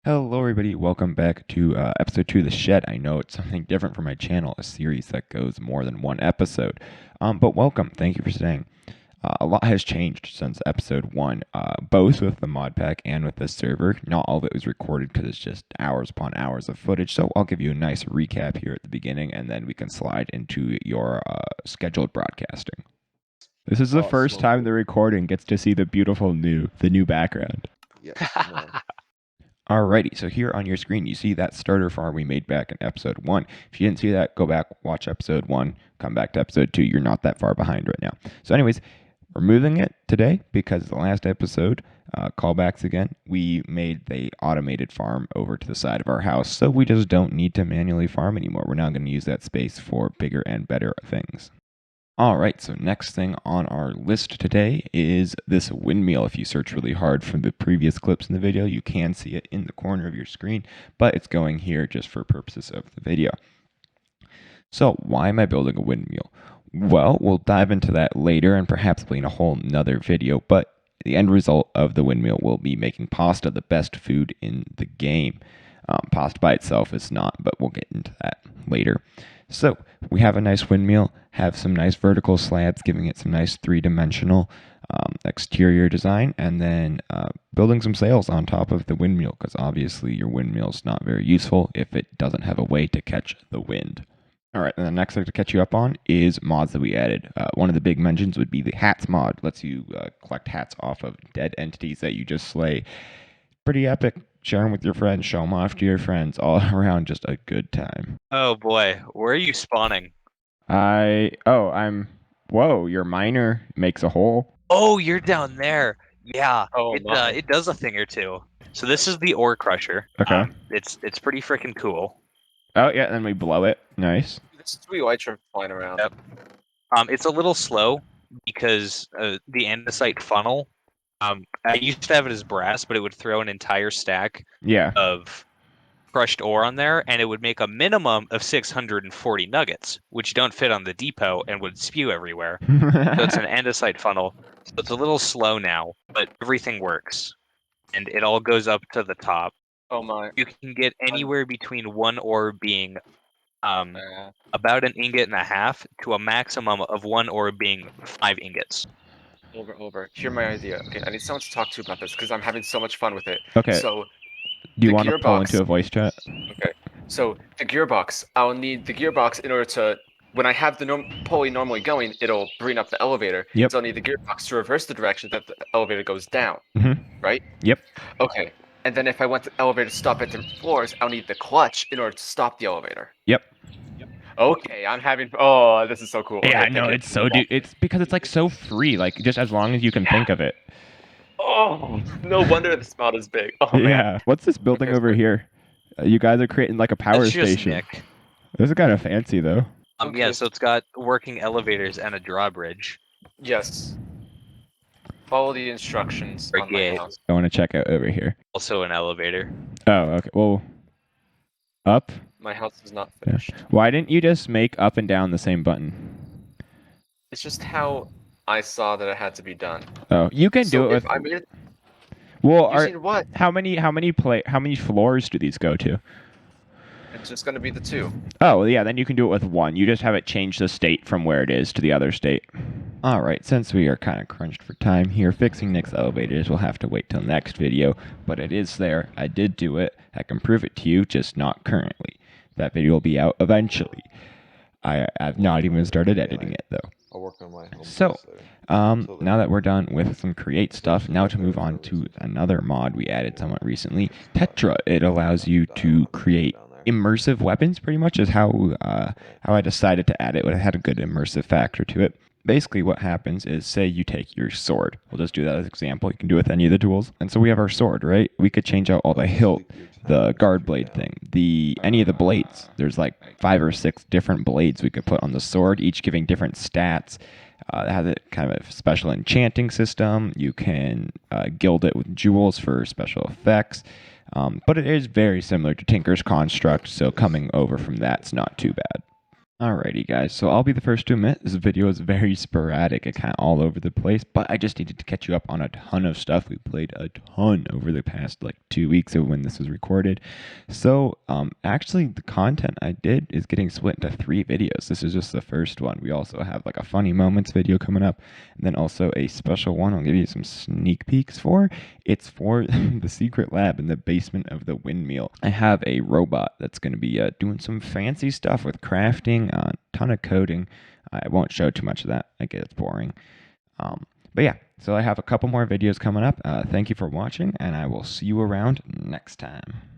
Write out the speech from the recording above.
Hello, everybody. Welcome back to episode 2 of The Shed. I know it's something different for my channel, a series that goes more than one episode. But welcome. Thank you for staying. A lot has changed since episode 1, both with the modpack and with the server. Not all of it was recorded because it's just hours upon hours of footage. So I'll give you a nice recap here at the beginning, and then we can slide into your scheduled broadcasting. This is the first time the recording gets to see the new background. Yeah. Alrighty, so here on your screen, you see that starter farm we made back in episode 1. If you didn't see that, go back, watch episode 1, come back to episode 2. You're not that far behind right now. So anyways, we're moving it today because the last episode, callbacks again, we made the automated farm over to the side of our house, so we just don't need to manually farm anymore. We're now going to use that space for bigger and better things. All right, so next thing on our list today is this windmill. If you search really hard from the previous clips in the video, you can see it in the corner of your screen, but it's going here just for purposes of the video. So why am I building a windmill? Well, we'll dive into that later and perhaps in a whole nother video, but the end result of the windmill will be making pasta the best food in the game. Pasta by itself is not, but we'll get into that later. So we have a nice windmill, have some nice vertical slabs, giving it some nice three-dimensional exterior design, and then building some sails on top of the windmill, because obviously your windmill's not very useful if it doesn't have a way to catch the wind. All right, and the next thing to catch you up on is mods that we added. One of the big mentions would be the hats mod. Lets you collect hats off of dead entities that you just slay. Pretty epic. Share them with your friends, show them off to your friends, all around just a good time. Oh boy, where are you spawning? Whoa, your miner makes a hole. Oh, you're down there. Yeah, Oh, it does a thing or two. So this is the ore crusher. Okay. It's pretty freaking cool. Oh yeah, then we blow it. Nice. This is 3 white shrimp flying around. Yep. It's a little slow because the andesite funnel. I used to have it as brass, but it would throw an entire stack of crushed ore on there, and it would make a minimum of 640 nuggets, which don't fit on the depot and would spew everywhere. So it's an andesite funnel. So it's a little slow now, but everything works. And it all goes up to the top. Oh my. You can get anywhere between one ore being about an ingot and a half to a maximum of one ore being 5 ingots. Over. Hear my idea. Okay, I need someone to talk to about this because I'm having so much fun with it. Okay. So, do you want to pull into a voice chat? Okay. So the gearbox, I'll need the gearbox in order to, when I have the pulley normally going, it'll bring up the elevator. Yep. So I'll need the gearbox to reverse the direction that the elevator goes down. Right? Yep. Okay. And then if I want the elevator to stop at different floors, I'll need the clutch in order to stop the elevator. Yep. Okay, I'm having. Oh, this is so cool. Yeah, okay, no, it's so it's because it's like so free, like just as long as you can think of it. Oh, no wonder this mod is big. Oh man. Yeah. What's this building over here? You guys are creating like a power That's just station. Nick. This is kind of fancy though. Okay. Yeah, so it's got working elevators and a drawbridge. Yes. Follow the instructions on my Brigade. house. I want to check out over here. Also an elevator. Oh, okay. Well, up. My house is not finished. Why didn't you just make up and down the same button? It's just how I saw that it had to be done. Oh, you can do it with. I made it. Well, Using what? how many floors do these go to? It's just gonna be the 2. Oh, well, yeah, then you can do it with 1. You just have it change the state from where it is to the other state. All right, since we are kind of crunched for time here, fixing Nick's elevators will have to wait till next video, but it is there. I did do it. I can prove it to you, just not currently. That video will be out eventually. I've not even started editing it, though. I'll work on my home. So, now that we're done with some create stuff, now to move on to another mod we added somewhat recently, Tetra. It allows you to create immersive weapons, pretty much is how I decided to add it. It had a good immersive factor to it. Basically what happens is, say you take your sword. We'll just do that as an example. You can do it with any of the tools. And so we have our sword, right? We could change out all the hilt, the guard blade thing, any of the blades. There's like 5 or 6 different blades we could put on the sword, each giving different stats. It has a kind of a special enchanting system. You can gild it with jewels for special effects. But it is very similar to Tinker's Construct, so coming over from that's not too bad. Alrighty, guys. So I'll be the first to admit this video is very sporadic. It kind of all over the place, but I just needed to catch you up on a ton of stuff. We played a ton over the past like 2 weeks of when this was recorded. So actually, the content I did is getting split into 3 videos. This is just the first one. We also have like a funny moments video coming up, and then also a special one I'll give you some sneak peeks for. It's for the secret lab in the basement of the Windmill. I have a robot that's going to be doing some fancy stuff with crafting, a ton of coding. I won't show too much of that. I get it's boring. But yeah, so I have a couple more videos coming up. Thank you for watching, and I will see you around next time.